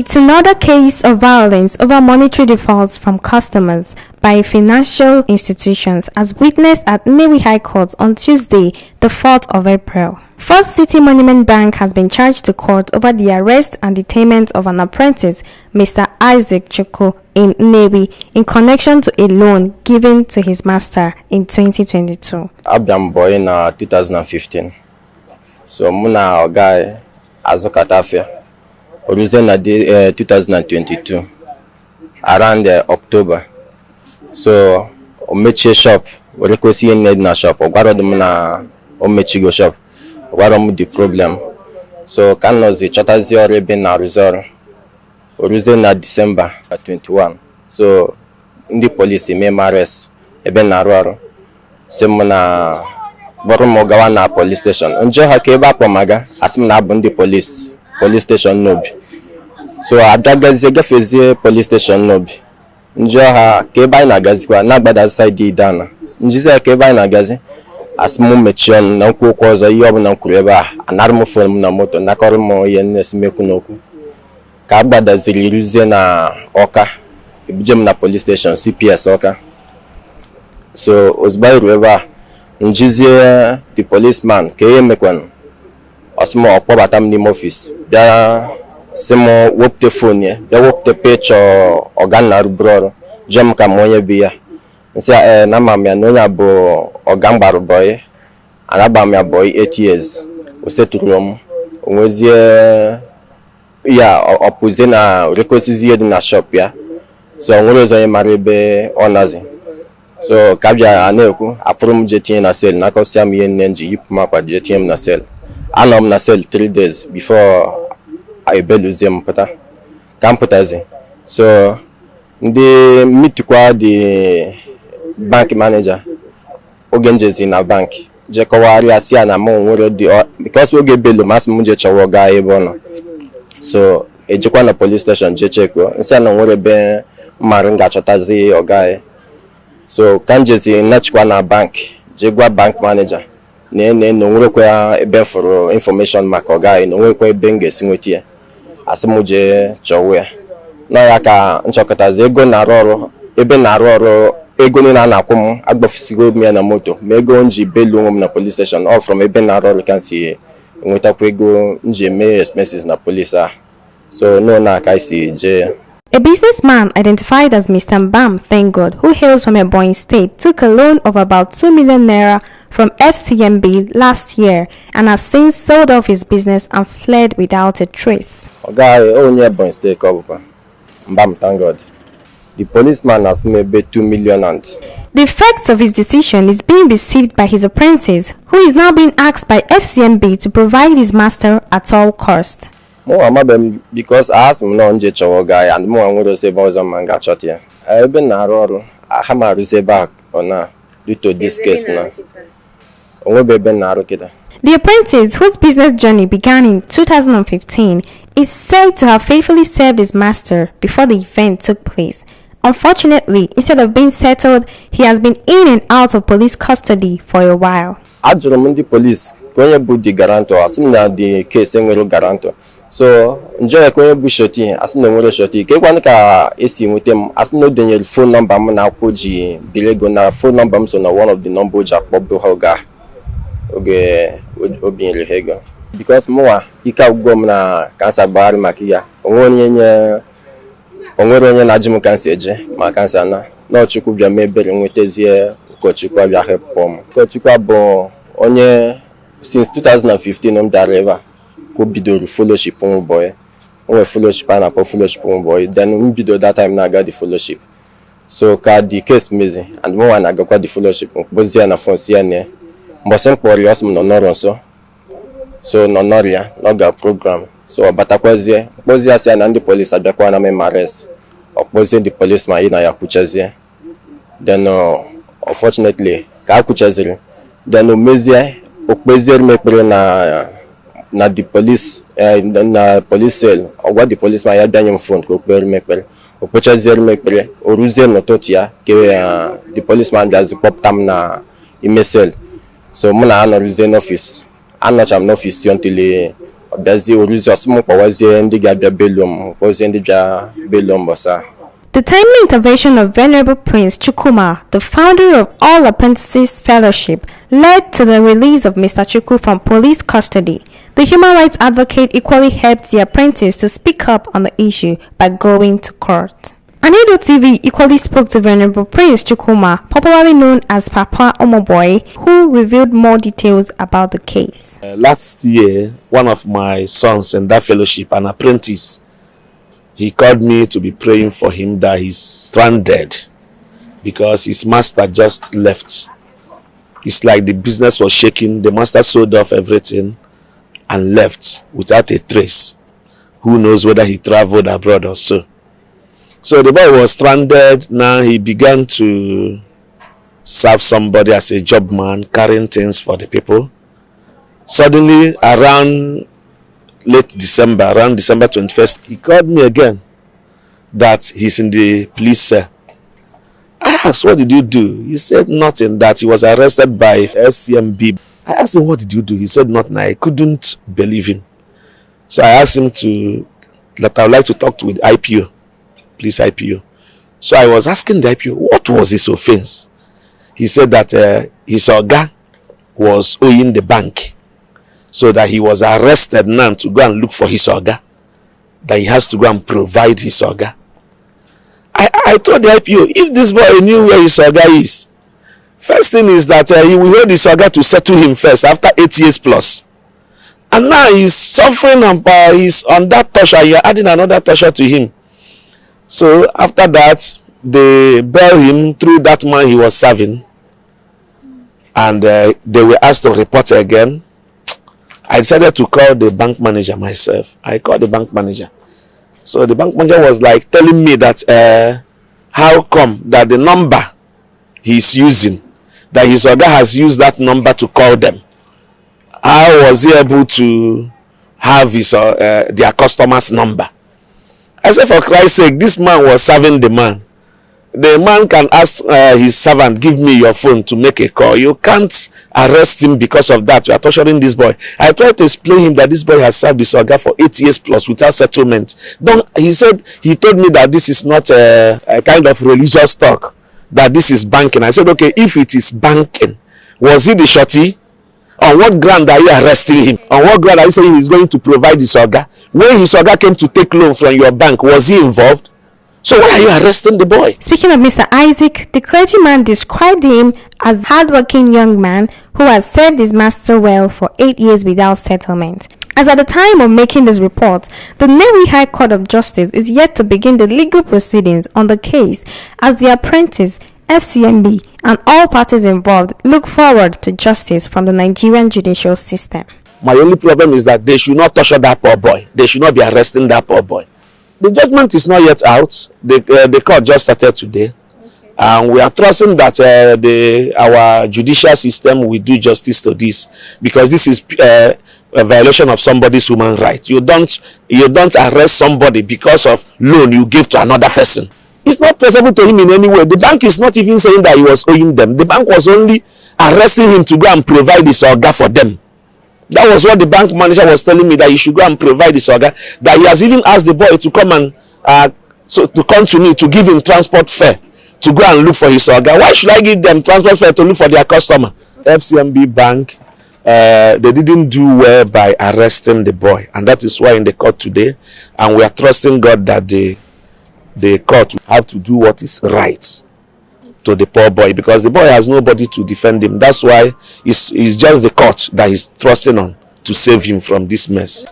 It's another case of violence over monetary defaults from customers by financial institutions as witnessed at Nnewi High Court on Tuesday, the 4th of April. First City Monument Bank has been charged to court over the arrest and detainment of an apprentice, Mr. Isaac Chukwuma, in Nnewi, in connection to a loan given to his master in 2022. Umu Boyii in 2015. So muna guy azokatafia. Origin 2022 around October. So omechi shop, we go see need na shop. Ogwaro dem na omechi go shop. Ogwaro mu the problem. So can no zi chotazi ore be na resort. Origin na December 21. So in the police me arrest ebe na aro. Se muna boru mo gawa na police station. Nje ha ke ba pomaga asim na bundi police station nobi. So adagazi gafezi police station nobi. Nje ha ke ba na gazi kwa na gbada side dana. Njize ke ba na gazi asmu mechion na nku ko zo yob na nkureba anarmu phone na moto na kormo yennes mekunoku. Ka gbada ziri ruze na Oka. Ibujem na police station CPS Oka. So ozbai rueba njize the policeman ke yemekwan asmo okpobata m n'ime office bia simo wopte phone ye bia wopte picture ogan na rubro jem ka monye bia nsi na mamia no nya bo ogan gbaru boy alaba mia boy 8 years oseturom onwezie ya opoze na rekosizie dị na shop ya so onwere zo ye mara ebe onazi so kabia aneku aprum jetin na sel na kosia m ye nji yipuma kwa jetin na sel anom na sel 3 days before I beluze mpata kamputazi. So ndị meet kwa the bank manager ogenjezi na bank je kọwari asia na mo nwere the because oge belu mas mu je chawo ga ebe no. So ejekwa na police station je cheko nsia na nwere be mara nga chotazi oga. So kanjezi nachikwa na bank je gwa bank manager no nwere kwa ebe for information maka oga no nwere kwa ebe ngesi nwetie asimuje chowe na ya ka nchọkọtazi ego na rọrọ ebe na rọrọ ego ni na akwum agbofisigo mi na moto ma ego nji belu nwe na police station all from ebe na rọrọ kan si nwetakwa ego nji me expenses na police so no na ka si je. A businessman identified as Mr. Mbam Thank God, who hails from Ebonyi State, took a loan of about 2 million naira from FCMB last year and has since sold off his business and fled without a trace. Guy, only Ebonyi State cover. Mbam Thank God. The policeman has made 2 million and the effects of his decision is being received by his apprentice, who is now being asked by FCMB to provide his master at all cost. Because I asked him no nje chowo guy and mo anwero se bozo manga chot here. Ebe na arụ ahama ruze back ona due to this case na. Onwebe na arụ kita. The apprentice, whose business journey began in 2015, is said to have faithfully served his master before the event took place. Unfortunately, instead of being settled, he has been in and out of police custody for a while. Ajụrụ m ndị police onye bụ the guarantor asị na the case enwere guarantor. So njọ ka onye bụ shoti asị na nwere shoti ke kwanụ ka esi nwete m asị na denyere phone number m na akwụ ji bilego na phone number m so na one of the number ji akpọbụ ha oge obinyere ha ego because mụwa ike agwụgwọ m na kansa gbagharị maka ya onwere onye na-ajụ m kansa eje ma kansa na Chukwu bịa mebere nwetazie ụkọchukwu abịa hepụ m. Ụkọchukwu bụ onye since 2015 m dara ebe a ko bidoro fellowship Umu Boyii. Onwe fellowship a na-akpọ fellowship Umu Boyii. Then m bido that time na-aga the fellowship. So ka the case mezi and mụwa na-agakwa the fellowship mkpozi na phone si ya ne mbọsị mkpọrọ ya ọsọ m nọ n'ọrụ nso so nọ n'ọrụ ya n'oge program so ọbatakwazie mkpozi ya si ya na ndị polisi abịakwa na m arrest ọkpọzie the policeman yi na ya kwuchazie then unfortunately ka a kwuchaziri then omezie okpeziere m ekpere na the police na police cell ọgwa the policeman ya bịanye m phone ka okpere m ekpere okpechaziere m ekpere oruzie n'ụtụtụ ya ke the policeman bịazi kpọpụta m na ime cell. So muna anọrụzie n'office anọcha m n'office until Obiazi oluzi osumu kwawazie ndi gabia belum, kwawazie ndi bia belum bosa. The timely intervention of Venerable Prince Chukwuma, the founder of All Apprentices Fellowship, led to the release of Mr. Chukwu from police custody. The human rights advocate equally helped the apprentice to speak up on the issue by going to court. Anedo TV equally spoke to Venerable Prince Chukwuma, popularly known as Papa Umu Boyii, who revealed more details about the case. Last year, one of my sons in that fellowship, an apprentice, he called me to be praying for him that he's stranded because his master just left. It's like the business was shaking, the master sold off everything and left without a trace. Who knows whether he traveled abroad or so. So the boy was stranded. Now he began to serve somebody as a job man, carrying things for the people. Suddenly, around late December, around December 21st, he called me again that he's in the police cell. I asked, what did you do? He said nothing, that he was arrested by FCMB. I asked him, what did you do? He said nothing. I couldn't believe him. So I asked him that I would like to talk with IPO. Please, IPO. So I was asking the IPO, what was his offense? He said that his oga was owing the bank. So that he was arrested now to go and look for his oga. That he has to go and provide his oga. I told the IPO, if this boy knew where his oga is, first thing is that he will hold his oga to settle him first after 8 years plus. And now he's suffering and he's on that torture. You're adding another torture to him. So after that, they bailed him through that man he was serving. And they were asked to report again. I decided to call the bank manager myself. I called the bank manager. So the bank manager was like telling me that how come that the number he's using, that his oga has used that number to call them. How was he able to have his their customer's number? I said, for Christ's sake, this man was serving the man. The man can ask his servant, give me your phone to make a call. You can't arrest him because of that. You are torturing this boy. I tried to explain him that this boy has served his oga for 8 years plus without settlement. He told me that this is not a kind of religious talk, that this is banking. I said, okay, if it is banking, was he the shorty? On what ground are you arresting him? On what ground are you saying he's going to provide his oga? When his oga came to take loan from your bank, was he involved? So why are you arresting the boy? Speaking of Mr. Isaac, the clergyman described him as a hardworking young man who has served his master well for 8 years without settlement. As at the time of making this report, the Nnewi High Court of Justice is yet to begin the legal proceedings on the case as the apprentice, FCMB, and all parties involved look forward to justice from the Nigerian judicial system. My only problem is that they should not torture that poor boy. They should not be arresting that poor boy. The judgment is not yet out. The court just started today. Okay. And we are trusting that our judicial system will do justice to this, because this is a violation of somebody's human right. You don't arrest somebody because of loan you give to another person. It's not possible to him in any way. The bank is not even saying that he was owing them. The bank was only arresting him to go and provide his oga for them. That was what the bank manager was telling me, that he should go and provide his oga. That he has even asked the boy to come and to come to me to give him transport fare to go and look for his oga. Why should I give them transport fare to look for their customer? FCMB Bank, they didn't do well by arresting the boy, and that is why in the court today, and we are trusting God that the court will have to do what is right to the poor boy, because the boy has nobody to defend him. That's why it's just the court that he's trusting on to save him from this mess.